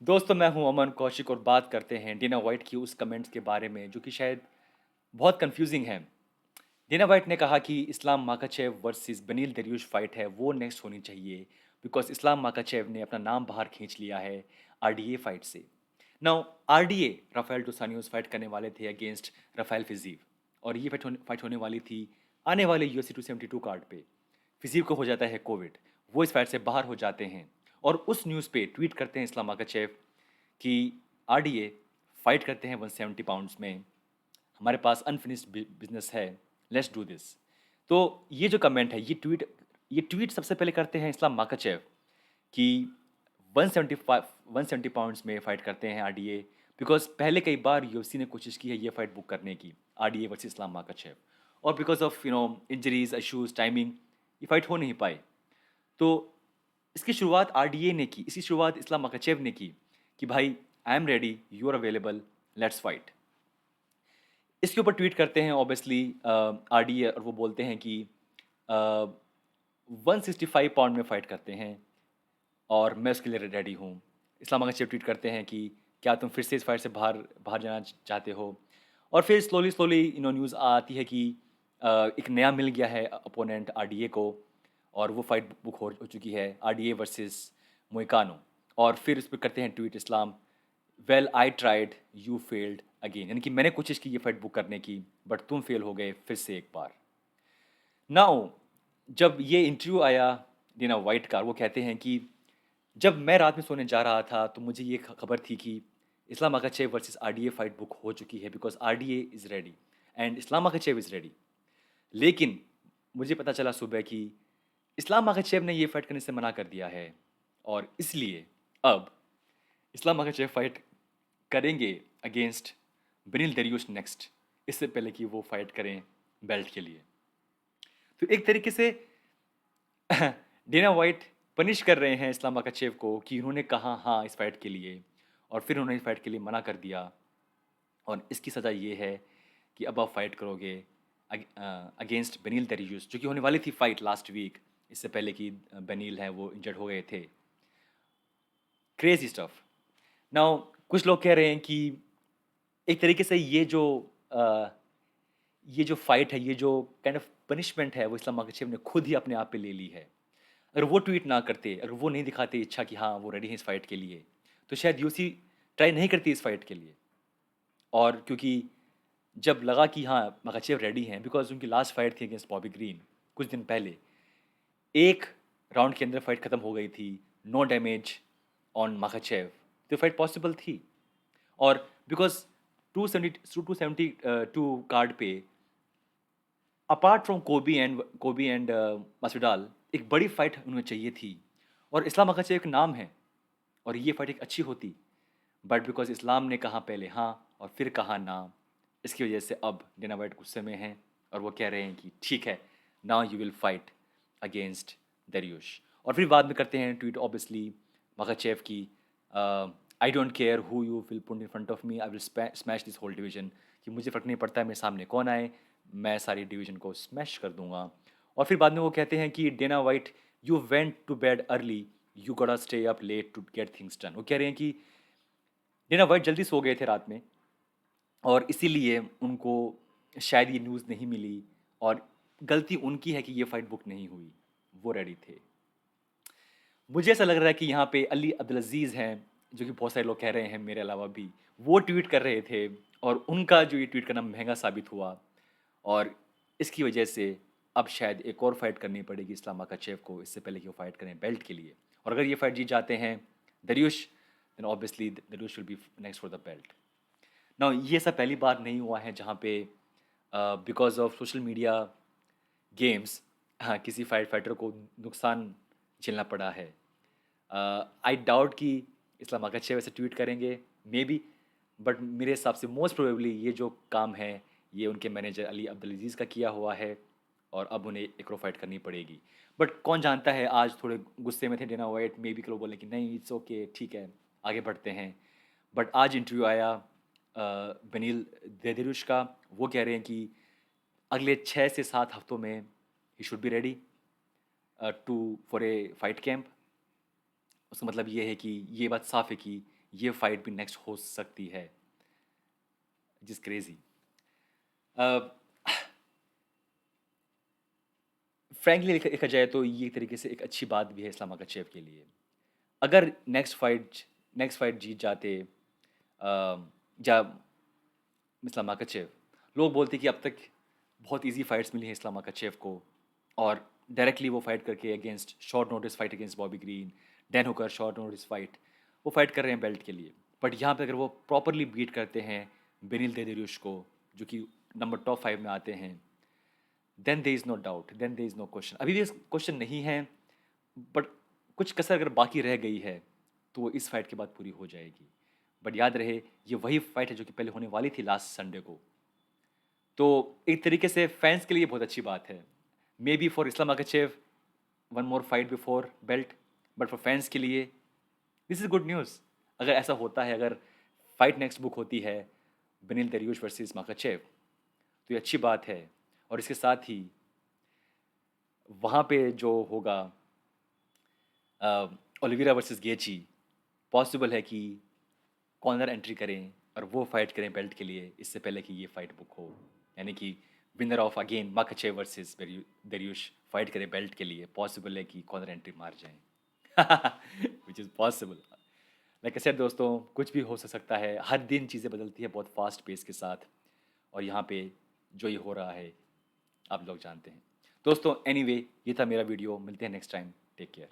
दोस्तों मैं हूं अमन कौशिक और बात करते हैं डीना वाइट की उस कमेंट्स के बारे में जो कि शायद बहुत कंफ्यूजिंग है। डीना वाइट ने कहा कि इस्लाम माकाचेव वर्सेस बनील दरियुश फाइट है वो नेक्स्ट होनी चाहिए बिकॉज इस्लाम माकाचेव ने अपना नाम बाहर खींच लिया है आरडीए फाइट से। नाउ आरडीए राफेल डोसानियोस फाइट करने वाले थे अगेंस्ट राफेल फिजीव और ये फाइट होने वाली थी आने वाले यूएफसी 272 कार्ड पे। फिजीव को हो जाता है कोविड, वो इस फाइट से बाहर हो जाते हैं और उस न्यूज़ पे ट्वीट करते हैं इस्लाम माकाचेव कि आरडीए फाइट करते हैं 170 पाउंड्स में, हमारे पास अनफिनिश्ड बिजनेस है, लेट्स डू दिस। तो ये जो कमेंट है ये ट्वीट सबसे पहले करते हैं इस्लाम माकाचेव कि 175 170 पाउंड्स में फाइट करते हैं आरडीए बिकॉज पहले कई बार यूएफसी ने कोशिश की है ये फाइट बुक करने की, आरडीए वर्सेस इस्लाम माकाचेव, और because of injuries issues timing ये फाइट हो नहीं पाई। तो इसकी शुरुआत आरडीए ने की, इसी शुरुआत इस्लाम मकाचेव ने की कि भाई I am ready, you are available, let's fight. इसके ऊपर ट्वीट करते हैं ऑब्वियसली आरडीए और वो बोलते हैं कि 165 पाउंड में फाइट करते हैं और मैं उसके लिए रेडी हूँ। इस्लाम मकाचेव ट्वीट करते हैं कि क्या तुम फिर से इस फाइट से बाहर बाहर जाना चाहते हो। और फिर स्लोली स्लोली न्यूज़ आती है कि एक नया मिल गया है अपोनेंट आरडीए को और वो फाइट बुक हो चुकी है, आरडीए वर्सेस मोइकानो। और फिर उस पर करते हैं tweet Islam, well I tried you failed again, यानी कि मैंने कोशिश की ये फाइट बुक करने की बट तुम फेल हो गए फिर से एक बार। नाउ जब ये इंटरव्यू आया डीना वाइट का, वो कहते हैं कि जब मैं रात में सोने जा रहा था तो मुझे ये खबर थी कि Islam Makhachev versus RDA fight book हो चुकी है because RDA is ready and Islam Makhachev is ready. लेकिन मुझे पता चला सुबह कि इस्लाम मकाचेव ने ये फाइट करने से मना कर दिया है और इसलिए अब इस्लाम मकाचेव फाइट करेंगे अगेंस्ट बनिल दरियुश नेक्स्ट, इससे पहले कि वो फाइट करें बेल्ट के लिए। तो एक तरीके से डेना वाइट पनिश कर रहे हैं इस्लाम मकाचेव को कि उन्होंने कहा हाँ इस फाइट के लिए और फिर उन्होंने इस फाइट के लिए मना कर दिया और इसकी सज़ा ये है कि अब आप फाइट करोगे अगेंस्ट बनील दरियुस, जो कि होने वाली थी फाइट लास्ट वीक, इससे पहले कि बनील हैं वो इंजर्ड हो गए थे। Crazy stuff. नाउ कुछ लोग कह रहे हैं कि एक तरीके से ये जो फाइट है, ये जो काइंड ऑफ पनिशमेंट है वो इस्लाम मकाचेव ने खुद ही अपने आप पे ले ली है। अगर वो ट्वीट ना करते, अगर वो नहीं दिखाते इच्छा कि हाँ वो रेडी है इस फाइट के लिए, तो शायद यूसी ट्राई नहीं करती इस फाइट के लिए। और क्योंकि जब लगा कि हाँ मकाचेव रेडी हैं बिकॉज उनकी लास्ट फाइट थी अगेंस्ट बॉबी ग्रीन कुछ दिन पहले, एक राउंड के अंदर फाइट खत्म हो गई थी, नो डैमेज ऑन मकाचेव, तो फाइट पॉसिबल थी। और बिकॉज 272 कार्ड पे अपार्ट फ्रॉम कोबी एंड मसुडाल एक बड़ी फाइट उन्हें चाहिए थी और इस्लाम मकाचेव एक नाम है और ये फाइट एक अच्छी होती, बट बिकॉज इस्लाम ने कहा पहले हाँ और फिर कहा ना, इसकी वजह से अब डेना वाइट गुस्से में हैं और वो कह रहे हैं कि ठीक है now you will fight against Dariush. और फिर बाद में करते हैं ट्वीट ऑब्वियसली मकाचेव की, I don't care who you will put in front of me, I will smash this whole division, कि मुझे फ़र्क नहीं पड़ता है मेरे सामने कौन आए, मैं सारी डिवीजन को स्मैश कर दूंगा। और फिर बाद में वो कहते हैं कि Dana White you went to bed early, you gotta stay up late to get things done. वो कह रहे हैं कि डेना वाइट जल्दी सो गए थे रात में और इसीलिए उनको शायद ये न्यूज़ नहीं मिली और गलती उनकी है कि ये फाइट बुक नहीं हुई, वो रेडी थे। मुझे ऐसा लग रहा है कि यहाँ पे अली अब्दुल अजीज़ हैं, जो कि बहुत सारे लोग कह रहे हैं मेरे अलावा भी, वो ट्वीट कर रहे थे और उनका जो ये ट्वीट करना महंगा साबित हुआ और इसकी वजह से अब शायद एक और फाइट करनी पड़ेगी इस्लाम मकाचेव को इससे पहले कि वो फाइट करें बेल्ट के लिए। और अगर ये फाइट जीत जाते हैं Dariush, then obviously Dariush will be next for the belt. Now ये सब पहली बार नहीं हुआ है जहाँ पे because of social media games, हाँ, किसी फाइटर को नुकसान झेलना पड़ा है। आई डाउट कि इस्लाम मकाचेव वैसे ट्वीट करेंगे, मे बी, बट मेरे हिसाब से मोस्ट प्रोबेबली ये जो काम है ये उनके मैनेजर अली अब्दुल अजीज़ का किया हुआ है और अब उन्हें एक और फाइट करनी पड़ेगी। बट कौन जानता है, आज थोड़े गुस्से में थे डेना वाइट, मे बी के लोग बोले कि नहीं इट्स ओके ठीक है आगे बढ़ते हैं। बट आज इंटरव्यू आया बनील दरियुश का, वो कह रहे हैं कि अगले 6 से 7 हफ्तों में ही should be ready to for a fight camp. उसका मतलब ये है कि ये बात साफ है कि ये फाइट भी नेक्स्ट हो सकती है, जिस क्रेजी। फ्रैंकली देखा जाए तो ये एक तरीके से एक अच्छी बात भी है इस्लाम मकाचेव के लिए। अगर नेक्स्ट फाइट जीत जाते या इस्लाम मकाचेव, लोग बोलते कि अब तक बहुत इजी फाइट्स मिली हैं इस्लाम मकाचेव को, और डायरेक्टली वो फाइट करके against short notice fight against Bobby Green, Dan Hooker short notice fight, वो फाइट कर रहे हैं बेल्ट के लिए। बट यहाँ पे अगर वो प्रॉपरली बीट करते हैं बेनिल देरियुश को, जो कि नंबर टॉप 5 में आते हैं, then there is no doubt, then there is no question. अभी भी क्वेश्चन नहीं है, बट कुछ कसर अगर बाकी रह गई है तो वो इस फाइट के बाद पूरी हो जाएगी। बट याद रहे, ये वही फाइट है जो कि पहले होने वाली थी लास्ट संडे को। तो एक तरीके से फैंस के लिए बहुत अच्छी बात है। Maybe for Islam Makhachev one more fight before belt, but for fans के लिए दिस इज़ गुड न्यूज़। अगर ऐसा होता है, अगर फाइट नेक्स्ट बुक होती है बेनिल दरियुश वर्सेस मकाचेव, तो ये अच्छी बात है। और इसके साथ ही वहाँ पे जो होगा ओलिविरा वर्सेस गेची, पॉसिबल है कि कॉर्नर एंट्री करें और वो फाइट करें बेल्ट के लिए इससे पहले कि ये फाइट बुक हो। यानी कि winner of again Makhachev versus Dariush fight करें बेल्ट के लिए, पॉसिबल है कि कॉर्नर एंट्री मार जाएं विच इज़ पॉसिबल। लाइक ऐसे दोस्तों, कुछ भी हो सकता है, हर दिन चीज़ें बदलती है बहुत फास्ट पेस के साथ, और यहाँ पे जो ये हो रहा है आप लोग जानते हैं। दोस्तों एनीवे, ये था मेरा वीडियो, मिलते हैं नेक्स्ट टाइम, टेक केयर।